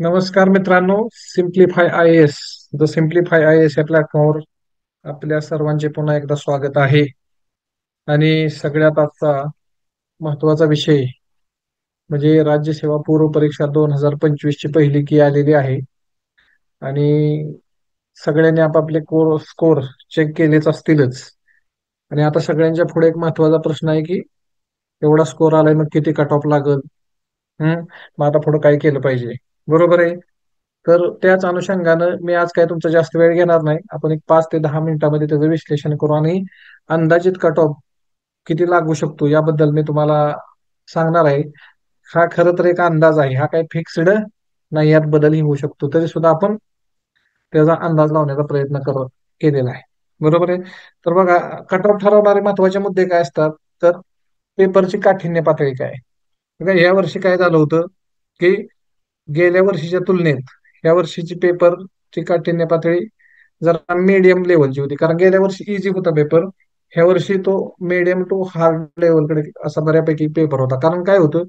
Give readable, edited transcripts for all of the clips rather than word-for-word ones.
नमस्कार मित्रांनो. Simplify I S the simplify I S या प्लॅटफॉर्मवर आपल्या सर्वांचे पुन्हा एकदा स्वागत आहे. आणि सगळ्यात आजचा महत्वाचा विषय म्हणजे राज्यसेवा पूर्व परीक्षा 2025 ची पहिली की आलेली आहे. आणि सगळ्यांनी आपापले स्कोर चेक केलेच असतीलच. आणि आता सगळ्यांच्या पुढे एक महत्वाचा प्रश्न आहे की एवढा स्कोर आलाय मग किती कट ऑफ लागल. मग आता पुढे काय केलं पाहिजे. बरोबर आहे. तर त्याच अनुषंगानं मी आज काय तुमचा जास्त वेळ घेणार नाही. आपण एक 5 ते 10 मिनिटांमध्ये त्याचं विश्लेषण करू आणि अंदाजित कट ऑफ किती लागू शकतो याबद्दल मी तुम्हाला सांगणार आहे. हा खरं तर एक अंदाज आहे, हा काही फिक्स्ड नाही, यात बदलही होऊ शकतो. तरी सुद्धा आपण त्याचा अंदाज लावण्याचा प्रयत्न केलेला आहे. बरोबर आहे. तर बघा, कट ऑफ ठरवणारे महत्वाचे मुद्दे काय असतात. तर पेपरची काठिण्य पातळी काय. बघा, या वर्षी काय झालं होतं की गेल्या वर्षीच्या तुलनेत या वर्षीची पेपरची काठिण्य पातळी जरा मीडियम लेवलची होती. कारण गेल्या वर्षी इझी होता पेपर, ह्या वर्षी तो मीडियम टू हार्ड लेवलकडे असा बऱ्यापैकी पेपर होता. कारण काय होतं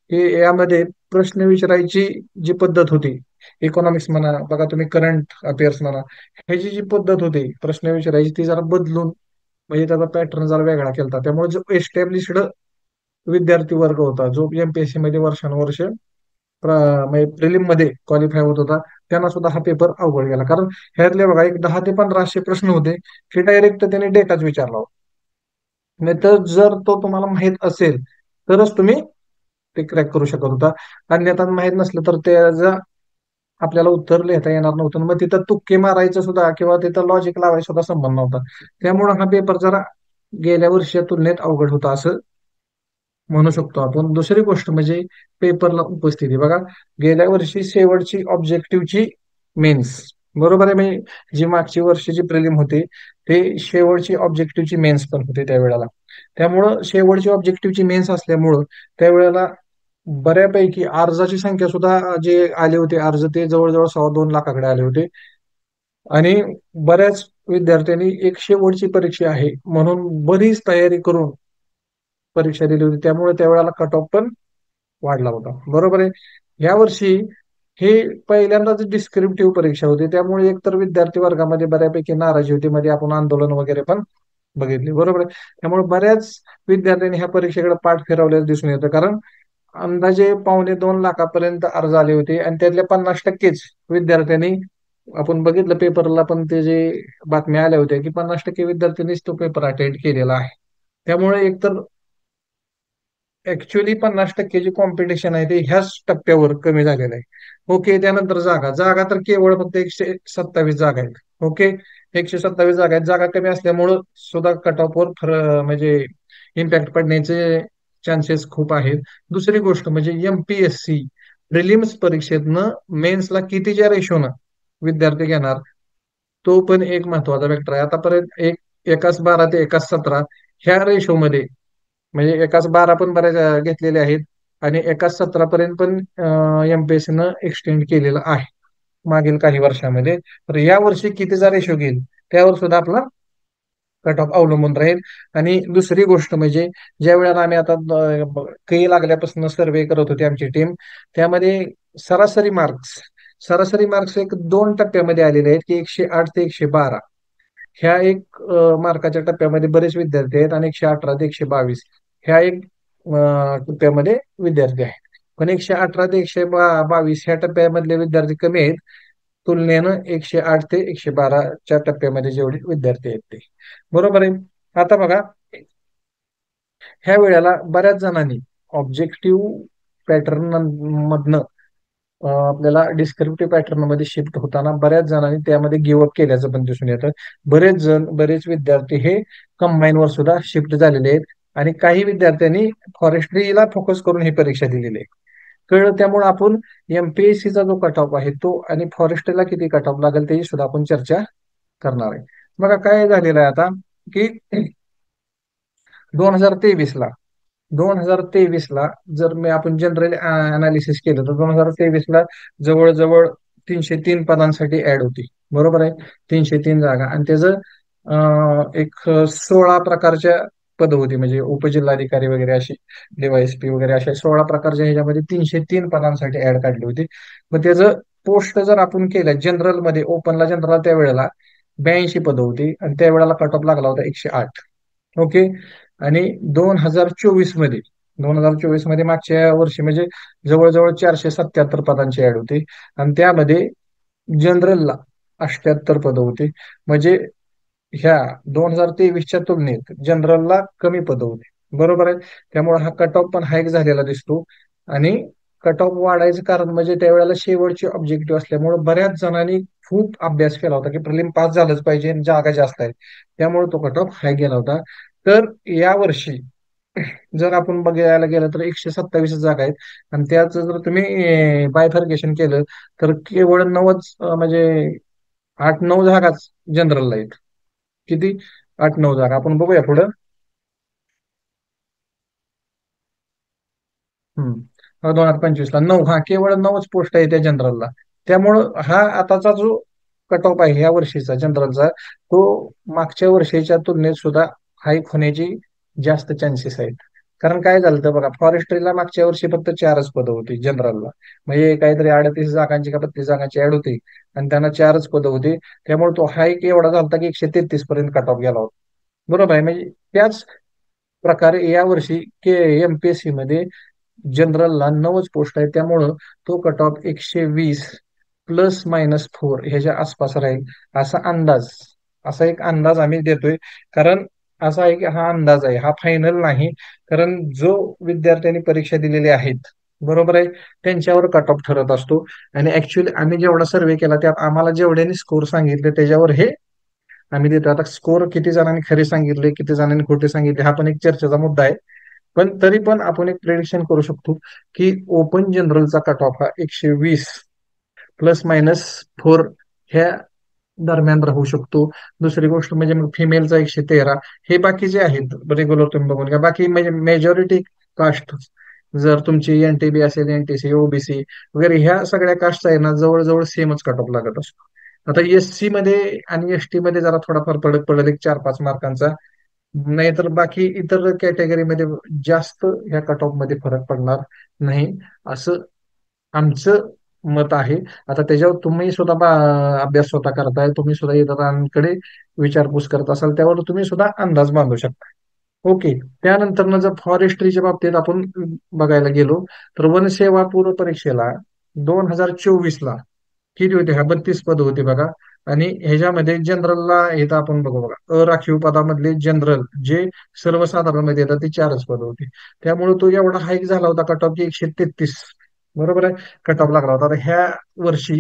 की यामध्ये प्रश्न विचारायची जी पद्धत होती, इकॉनॉमिक्स म्हणा, बघा तुम्ही करंट अफेअर्स म्हणा, ह्याची जी पद्धत होती प्रश्न विचारायची ती जरा बदलून, म्हणजे त्याचा पॅटर्न जरा वेगळा केला. त्यामुळे जो एस्टॅब्लिश्ड विद्यार्थी वर्ग होता, जो एमपीएससी मध्ये वर्षानुवर्ष म्हणजे प्रिलिम मध्ये क्वालिफाय होत होता, त्यांना सुद्धा हा पेपर अवघड गेला. कारण ह्यातले बघा एक 10 ते 15 प्रश्न होते की डायरेक्ट त्याने डेटाच विचारला होता. नाही तर जर तो तुम्हाला माहित असेल तरच तुम्ही ते क्रॅक करू शकत होता. अन्यथा माहित नसलं तर त्याचा आपल्याला उत्तर लिहिता येणार नव्हतं. मग तिथं तुक्के मारायचं सुद्धा किंवा तिथं लॉजिक लावायचा सुद्धा संबंध नव्हता. त्यामुळे हा पेपर जरा गेल्या वर्षीच्या तुलनेत अवघड होता असं म्हणू शकतो आपण. दुसरी गोष्ट म्हणजे पेपरला उपस्थिती. बघा, गेल्या वर्षी शेवटची ऑब्जेक्टिव्हची मेन्स, बरोबर आहे, म्हणजे जी मागची वर्षीची प्रिलिम होती ते शेवटची ऑब्जेक्टिव्हची मेन्स पण होते त्यावेळेला. त्यामुळं शेवटची ऑब्जेक्टिव्हची मेन्स असल्यामुळं त्यावेळेला बऱ्यापैकी अर्जाची संख्या सुद्धा जे आले होते अर्ज ते जवळजवळ 2.25 लाखाकडे आले होते. आणि बऱ्याच विद्यार्थ्यांनी एक शेवटची परीक्षा आहे म्हणून बरीच तयारी करून परीक्षा दिली होती. त्यामुळे त्यावेळेला कट ऑफ पण वाढला होता. बरोबर आहे. यावर्षी हे पहिल्यांदाच डिस्क्रिप्टिव्ह परीक्षा होती, त्यामुळे एकतर विद्यार्थी वर्गामध्ये बऱ्यापैकी नाराजी होती. मध्ये आपण आंदोलन वगैरे पण बघितले. बरोबर आहे. त्यामुळे बऱ्याच विद्यार्थ्यांनी ह्या परीक्षेकडे पाठ फिरवल्याचं दिसून येतं. कारण अंदाजे 1.25 लाखापर्यंत अर्ज आले होते आणि त्यातल्या 50%च विद्यार्थ्यांनी, आपण बघितलं पेपरला पण ते जे बातम्या आल्या होत्या की 50% विद्यार्थ्यांनीच तो पेपर अटेंड केलेला आहे. त्यामुळे एकतर ऍक्च्युअली 50% जी कॉम्पिटिशन आहे ते ह्याच टप्प्यावर कमी झालेलं आहे. ओके. त्यानंतर जागा जागा तर केवळ फक्त 127 जागा आहेत. ओके. 127 जागा आहेत. जागा कमी असल्यामुळं सुद्धा कट ऑफवर म्हणजे इम्पॅक्ट पडण्याचे चान्सेस खूप आहेत. दुसरी गोष्ट म्हणजे एमपीएससी प्रिलिम्स परीक्षेतनं मेन्सला कितीच्या रेशोनं विद्यार्थी घेणार, तो पण एक महत्वाचा फॅक्टर आहे. आतापर्यंत एकास 12 ते एकास 17 ह्या रेशोमध्ये, म्हणजे एकाच 12 पण बऱ्याच घेतलेले आहेत आणि एकाच 17 पर्यंत पण एमपीएससी न एक्सटेंड केलेलं आहे मागील काही वर्षामध्ये. तर या वर्षी कितीचा रेशो घेईल त्यावर सुद्धा आपला कट ऑफ अवलंबून राहील. आणि दुसरी गोष्ट म्हणजे ज्या वेळेला आम्ही आता काही लागल्यापासून सर्वे करत होती आमची टीम, त्यामध्ये सरासरी मार्क्स सरासरी मार्क्स एक 2 टप्प्यामध्ये आलेले आहेत की 108 ते 112. ह्या एक मार्काच्या टप्प्यामध्ये बरेच विद्यार्थी आहेत आणि 118 ते 122 ह्या एक टप्प्यामध्ये विद्यार्थी आहेत. पण 118 ते 122 ह्या टप्प्यामधले विद्यार्थी कमी आहेत तुलनेनं 108 ते 112च्या टप्प्यामध्ये जेवढे विद्यार्थी आहेत ते. बरोबर आहे. आता बघा, ह्या वेळेला बऱ्याच जणांनी ऑब्जेक्टिव्ह पॅटर्न मधनं आपल्याला डिस्क्रिप्टिव्ह पॅटर्न मध्ये शिफ्ट होताना बऱ्याच जणांनी त्यामध्ये गिव्हअप केल्याचं पण दिसून येतं. बरेच विद्यार्थी हे कंबाईन वर सुद्धा शिफ्ट झालेले आहेत आणि काही विद्यार्थ्यांनी फॉरेस्ट्रीला फोकस करून ही परीक्षा दिलेली आहे. कळलं. त्यामुळे आपण एमपीएससीचा जो कट ऑफ आहे तो आणि फॉरेस्ट्रीला किती कट ऑफ लागेल त्याची सुद्धा आपण चर्चा करणार आहे. बघा काय झालेलं आहे आता की 2023 ला 2023 ला जर मी आपण जनरल अनालिसिस केलं तर 2023 ला जवळजवळ 303 पदांसाठी ऍड होती. बरोबर आहे. 303 जागा आणि त्याचं एक 16 प्रकारच्या पद होती, म्हणजे उपजिल्हाधिकारी वगैरे अशी, डीवायएसपी वगैरे अशा 16 प्रकारच्या ह्याच्यामध्ये 303 पदांसाठी ऍड काढली होती. मग त्याचं पोस्ट जर आपण केलं जनरल मध्ये, ओपनला जनरल त्यावेळेला 82 पदं होती आणि त्यावेळेला कट ऑफ लागला होता 108. ओके. आणि 2024 मध्ये 2024 मध्ये मागच्या वर्षी म्हणजे जवळजवळ 477 पदांची ऍड होती आणि त्यामध्ये जनरलला 78 पदं होती. म्हणजे ह्या 2023च्या तुलनेत जनरलला कमी पदं होती. बरोबर आहे. त्यामुळे हा कट ऑफ पण हाईक झालेला दिसतो. आणि कट ऑफ वाढायचं कारण म्हणजे त्यावेळेला शेवटचे ऑब्जेक्टिव्ह असल्यामुळे बऱ्याच जणांनी खूप अभ्यास केला होता की प्रिलिम पास झालंच पाहिजे आणि जागा जास्त आहेत, त्यामुळे तो कट ऑफ हाय गेला होता. तर यावर्षी जर आपण बघायला गेलं तर 127 जागा आहेत आणि त्याच जर तुम्ही बायफर्गेशन केलं तर केवळ 9च म्हणजे 8-9 जागाच जनरलला आहेत. किती? 8-9 जागा. आपण बघूया पुढं. 2025ला 9, हा केवळ 9च पोस्ट आहे त्या जनरलला. त्यामुळं हा आताचा जो कट ऑफ आहे या वर्षीचा जनरलचा, तो मागच्या वर्षीच्या तुलनेत सुद्धा हाईक होण्याची जास्त चान्सेस आहेत. कारण काय झालं तर बघा, फॉरेस्ट्रीला मागच्या वर्षी फक्त 4च पदं होती जनरलला, म्हणजे काहीतरी 38 जागांची का 32 जागांची ऍड होती आणि त्यांना 4च पदं होती. त्यामुळे तो हाईक एवढा झाला की 133 पर्यंत कट ऑफ गेला होता. बरोबर आहे. म्हणजे त्याच प्रकारे यावर्षी के एमपीएससी मध्ये जनरलला 9च पोस्ट आहे, त्यामुळं तो कट ऑफ 120 ±4 ह्याच्या आसपास राहील असा अंदाज, असा एक अंदाज आम्ही देतोय. कारण असा आहे की हा अंदाज आहे, हा फायनल नाही. कारण जो विद्यार्थ्यांनी परीक्षा दिलेली आहेत, बरोबर आहे, त्यांच्यावर कट ऑफ ठरत असतो. आणि ऍक्च्युली आम्ही जेवढा सर्व्हे केला त्यात आम्हाला जेवढ्यांनी स्कोर सांगितले त्याच्यावर हे आम्ही देतो. आता स्कोर किती जणांनी खरे सांगितले, किती जणांनी खोटे सांगितले, हा पण एक चर्चेचा मुद्दा आहे. पण तरी पण आपण एक प्रेडिक्शन करू शकतो की ओपन जनरलचा कट ऑफ हा 120 ±4 ह्या दरम्यान राहू शकतो. दुसरी गोष्ट म्हणजे मग फिमेलचा 113. हे बाकीचे आहेत रेग्युलर तुम्ही बघून घ्या. बाकी म्हणजे मेजॉरिटी कास्ट, जर तुमची एनटीबी असेल, एनटीसी, ओबीसी वगैरे ह्या सगळ्या कास्ट आहे ना, जवळजवळ सेमच कट ऑफ लागत असतो. आता एससी मध्ये आणि एसटी मध्ये जरा थोडाफार फरक पडेल, एक 4-5 मार्कांचा. नाहीतर बाकी इतर कॅटेगरीमध्ये जास्त ह्या कट ऑफ मध्ये फरक पडणार नाही, असं आमचं मत आहे. आता त्याच्यावर तुम्ही सुद्धा अभ्यास स्वतः करताय, तुम्ही सुद्धा इतरांकडे विचारपूस करत असाल, त्यावर तुम्ही सुद्धा अंदाज बांधू शकता. ओके. त्यानंतर जर फॉरेस्ट्रीच्या बाबतीत आपण बघायला गेलो तर वनसेवा पूर्व परीक्षेला 2024ला किती होते? हा 32 पद होते बघा. आणि ह्याच्यामध्ये जनरलला इथं आपण बघू बघा, अराखीव पदामधले जनरल जे सर्वसाधारण मध्ये येतात ते 4च पद होते. त्यामुळे तो एवढा हाईक झाला होता कट ऑफ की 133, बरोबर आहे, कट ऑफ लागला होता. आता ह्या वर्षी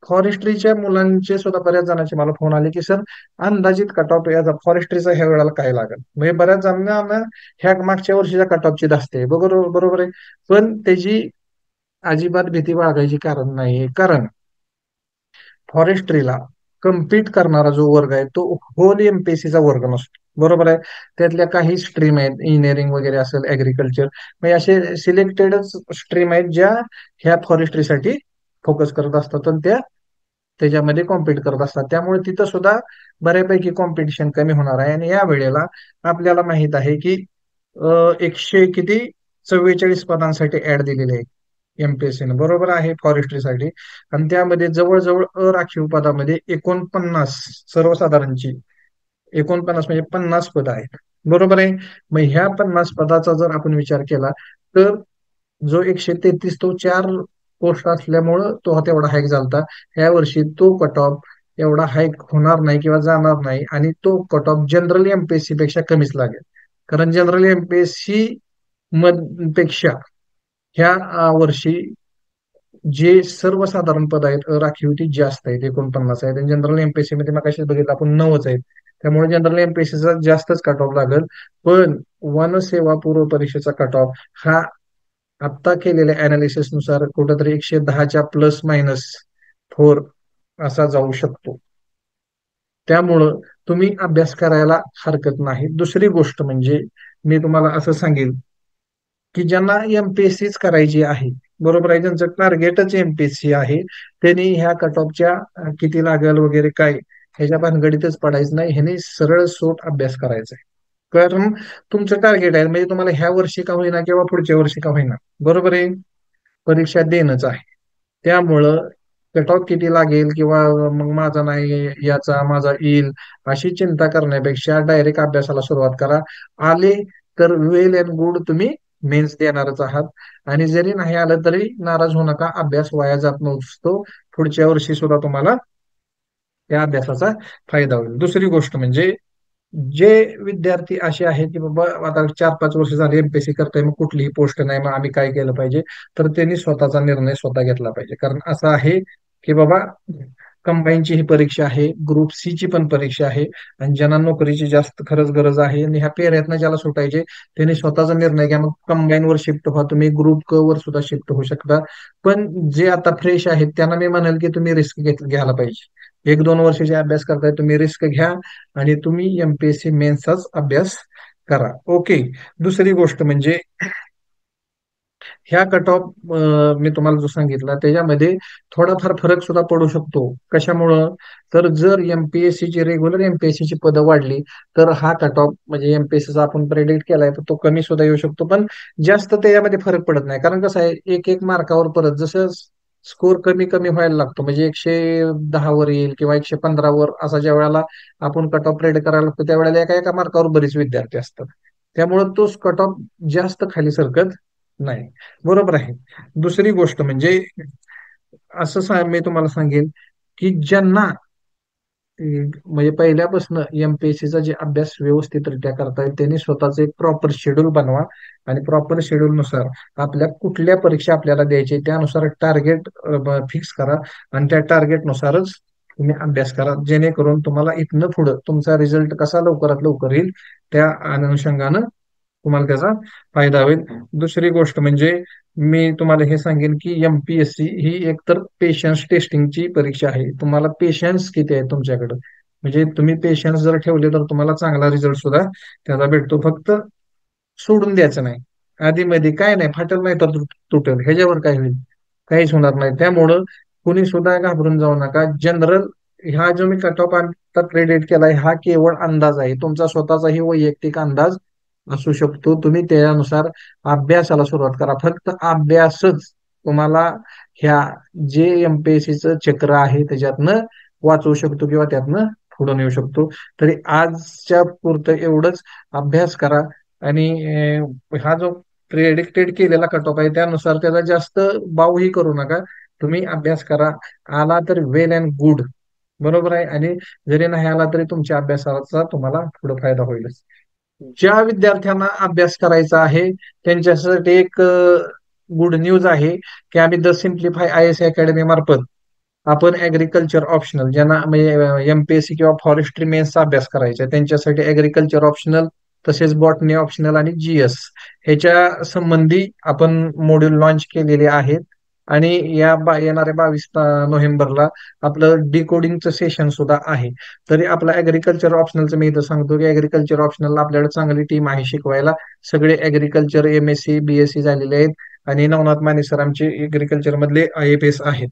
फॉरेस्ट्रीच्या मुलांचे सुद्धा बऱ्याच जणांचे मला फोन आले की सर, अंदाजित कट ऑफ याचा फॉरेस्ट्रीचा ह्या वेळेला काय लागेल. म्हणजे बऱ्याच जणांना ना ह्या मागच्या वर्षीच्या कट ऑफची धास्ती आहे, बरोबर बरोबर आहे. पण त्याची अजिबात भीती बाळगायची कारण नाही. कारण फॉरेस्ट्रीला कम्पीट करणारा जो वर्ग आहे तो होल एमपीएससीचा वर्ग नसतो, बरोबर आहे. त्यातल्या काही स्ट्रीम आहेत, इंजिनिअरिंग वगैरे असेल, ऍग्रिकल्चर, म्हणजे असे सिलेक्टेडच स्ट्रीम आहेत ज्या ह्या फॉरेस्ट्रीसाठी फोकस करत असतात आणि त्या त्याच्यामध्ये कॉम्पीट करत असतात. त्यामुळे तिथं सुद्धा बऱ्यापैकी कॉम्पिटिशन कमी होणार आहे. आणि या वेळेला आपल्याला माहित आहे की 100 किती 44 पदांसाठी ऍड दिलेली आहे एमपीएससीने, बरोबर आहे, फॉरेस्ट्रीसाठी. आणि त्यामध्ये जवळजवळ अराखीव पदामध्ये 49, सर्वसाधारणची 49 म्हणजे 50 पद आहेत, बरोबर आहे. मग ह्या 50 पदाचा जर आपण विचार केला तर जो 133 तो 4 पोस्ट असल्यामुळं तो हा तेवढा हाईक झालता. ह्या वर्षी तो कट ऑफ एवढा हाईक होणार नाही किंवा जाणार नाही आणि तो कट ऑफ जनरल एमपीएससी पेक्षा कमीच लागेल. कारण जनरल एमपीएससी पेक्षा ह्या वर्षी जे सर्वसाधारण पद आहेत राखीव ती जास्त आहेत, 49 आहेत. आणि जनरल एमपीएससी मध्ये मग बघितलं आपण 9च आहेत. त्यामुळे जनरल एमपीएससीचा जास्तच कट ऑफ लागेल. पण वनसेवा पूर्व परीक्षेचा कट ऑफ हा आता केलेल्या अनालिसिस नुसार कुठेतरी 110च्या ±4 असा जाऊ शकतो. त्यामुळं तुम्ही अभ्यास करायला हरकत नाही. दुसरी गोष्ट म्हणजे मी तुम्हाला असं सांगेल की ज्यांना एमपीएससीच करायची आहे, बरोबर आहे, ज्यांचं टार्गेटच एमपीएससी आहे, त्यांनी ह्या कट ऑफच्या किती लागेल वगैरे काय ह्याच्या भानगडीतच पडायचं नाही. ह्याने सरळ सोट अभ्यास करायचा आहे. कारण तुमचं टार्गेट आहे, म्हणजे तुम्हाला ह्या वर्षी का होईना किंवा पुढच्या वर्षी का होईना, बरोबर आहे, परीक्षा देणंच आहे. त्यामुळं कट ऑफ किती लागेल किंवा मग माझा नाही याचा माझा येईल अशी चिंता करण्यापेक्षा डायरेक्ट अभ्यासाला सुरुवात करा. आले तर वेल अँड गुड, तुम्ही मेन्स देणारच आहात. आणि जरी नाही आलं तरी नाराज होऊ नका, अभ्यास वाया जात नसतो. पुढच्या वर्षी सुद्धा तुम्हाला त्या अभ्यासाचा फायदा होईल. दुसरी गोष्ट म्हणजे जे विद्यार्थी असे आहेत की बाबा आता 4-5 वर्ष झाले एमपीएससी करताय, मग कुठलीही पोस्ट नाही, मग आम्ही काय केलं पाहिजे, तर त्यांनी स्वतःचा निर्णय स्वतः घेतला पाहिजे. कारण असं आहे की बाबा कंबाईनची ही परीक्षा आहे, ग्रुप सी ची पण परीक्षा आहे, आणि ज्यांना नोकरीची जास्त खरंच गरज आहे आणि ह्या पेऱ्यातनं ज्याला सुटायचे त्यांनी स्वतःचा निर्णय घ्या. मग कंबाईन वर शिफ्ट व्हा, तुम्ही ग्रुप क वर सुद्धा शिफ्ट होऊ शकता. पण जे आता फ्रेश आहेत त्यांना मी म्हणेल की तुम्ही रिस्क घ्यायला पाहिजे. 1-2 वर्ष जे अभ्यास करताय तुम्ही रिस्क घ्या आणि तुम्ही एमपीएससी मेन्सचाच अभ्यास करा. ओके. दुसरी गोष्ट म्हणजे ह्या कट ऑफ मी तुम्हाला जो सांगितला त्याच्यामध्ये थोडाफार फरक सुद्धा पडू शकतो. कशामुळं? तर जर एमपीएससी ची रेग्युलर एमपीएससी ची पदं वाढली तर हा कट ऑफ म्हणजे एमपीएससीचा आपण प्रेडिक्ट केलाय तर तो कमी सुद्धा येऊ शकतो. पण जास्त त्याच्यामध्ये फरक पडत नाही, कारण कसं आहे, एक एक मार्कावर परत जसं स्कोर कमी कमी व्हायला लागतो, म्हणजे 110 वर येईल किंवा 115 वर असा ज्या वेळेला आपण कट ऑफ रेड करायला लागतो त्यावेळेला एका एका मार्कावर बरेच विद्यार्थी असतात. त्यामुळे तो कट ऑफ जास्त खाली सरकत नाही. बरोबर आहे. दुसरी गोष्ट म्हणजे मी तुम्हाला सांगेन की ज्यांना म्हणजे पहिल्यापासून एमपीएससीचा जे अभ्यास व्यवस्थितरित्या करतायत त्यांनी स्वतःच एक प्रॉपर शेड्यूल बनवा. आणि प्रॉपर शेड्यूल नुसार आपल्या कुठल्या परीक्षा आपल्याला द्यायची त्यानुसार टार्गेट फिक्स करा. आणि त्या टार्गेट नुसारच तुम्ही अभ्यास करा, जेणेकरून तुम्हाला इथनं पुढं तुमचा रिझल्ट कसा लवकरात लवकर येईल त्या अनुषंगानं तुम्हाला त्याचा फायदा होईल. दुसरी गोष्ट म्हणजे मी तुम्हाला हे सांगेन की एमपीएससी ही एकतर पेशन्स टेस्टिंगची परीक्षा आहे. तुम्हाला पेशन्स किती आहे तुमच्याकडे, म्हणजे तुम्ही पेशन्स जर ठेवले तर तुम्हाला चांगला रिझल्ट सुद्धा त्याचा भेटतो. फक्त सोडून द्यायचं नाही, आधी मध्ये काय नाही, फाटल नाही तर तुटेल, ह्याच्यावर काय होईल, काहीच होणार नाही. त्यामुळं कुणी सुद्धा घाबरून जाऊ नका. जनरल हा जो मी कट ऑफ आता प्रेडिक्ट केलाय हा केवळ अंदाज आहे, तुमचा स्वतःचाही वैयक्तिक अंदाज असू शकतो. तुम्ही त्यानुसार अभ्यासाला सुरुवात करा. फक्त अभ्यासच तुम्हाला ह्या जे एमपीएससीचं चक्र आहे त्याच्यातनं वाचवू शकतो किंवा त्यातनं पुढे नेऊ शकतो. तरी आजच्या पुरतं एवढंच. अभ्यास करा आणि हा जो प्रेडिक्टेड केलेला कट ऑफ आहे त्यानुसार त्याचा जास्त बावही करू नका. तुम्ही अभ्यास करा, आला तर वेल अँड गुड, बरोबर आहे. आणि जरी नाही आला तरी तुमच्या अभ्यासाचा तुम्हाला पुढे फायदा होईलच. ज्या विद्यार्थ्यांना अभ्यास करायचा आहे त्यांच्यासाठी एक गुड न्यूज आहे की आम्ही the simplify I S academy मार्फत आपण ऍग्रिकल्चर ऑप्शनल ज्यांना म्हणजे एमपीएससी किंवा फॉरेस्ट्री मेन्सचा अभ्यास करायचा आहे त्यांच्यासाठी ऍग्रिकल्चर ऑप्शनोल, तसेच बॉटनी ऑप्शनल आणि जीएस ह्याच्या संबंधी आपण मॉड्यूल लॉन्च केलेले आहेत. आणि येणाऱ्या 22 नोव्हेंबरला आपलं डिकोडिंगचं सेशन सुद्धा आहे. तरी आपलं ऍग्रिकल्चर ऑप्शनलचं मी इथं सांगतो की ऍग्रिकल्चर ऑप्शनल आपल्याकडे चांगली टीम आहे शिकवायला. सगळे ऍग्रिकल्चर एमएससी बीएससी झालेले आहेत आणि नवनाथ माने सर आमचे ऍग्रिकल्चर मधले आयएफएस आहेत.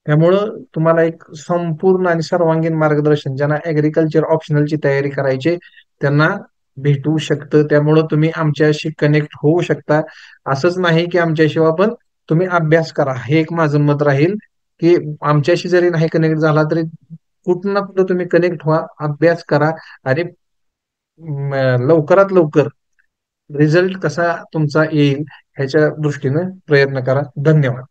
त्यामुळं तुम्हाला एक संपूर्ण आणि सर्वांगीण मार्गदर्शन ज्यांना ऍग्रिकल्चर ऑप्शनलची तयारी करायची त्यांना भेटू शकतं. त्यामुळं तुम्ही आमच्याशी कनेक्ट होऊ शकता. असंच नाही की आमच्याशिवाय पण तुम्ही अभ्यास करा, हे एक माझं मत राहील की आमच्याशी जरी नाही कनेक्ट झाला तरी कुठं ना कुठं तुम्ही कनेक्ट व्हा, अभ्यास करा आणि लवकरात लवकर रिझल्ट कसा तुमचा येईल ह्याच्या दृष्टीने प्रयत्न करा. धन्यवाद.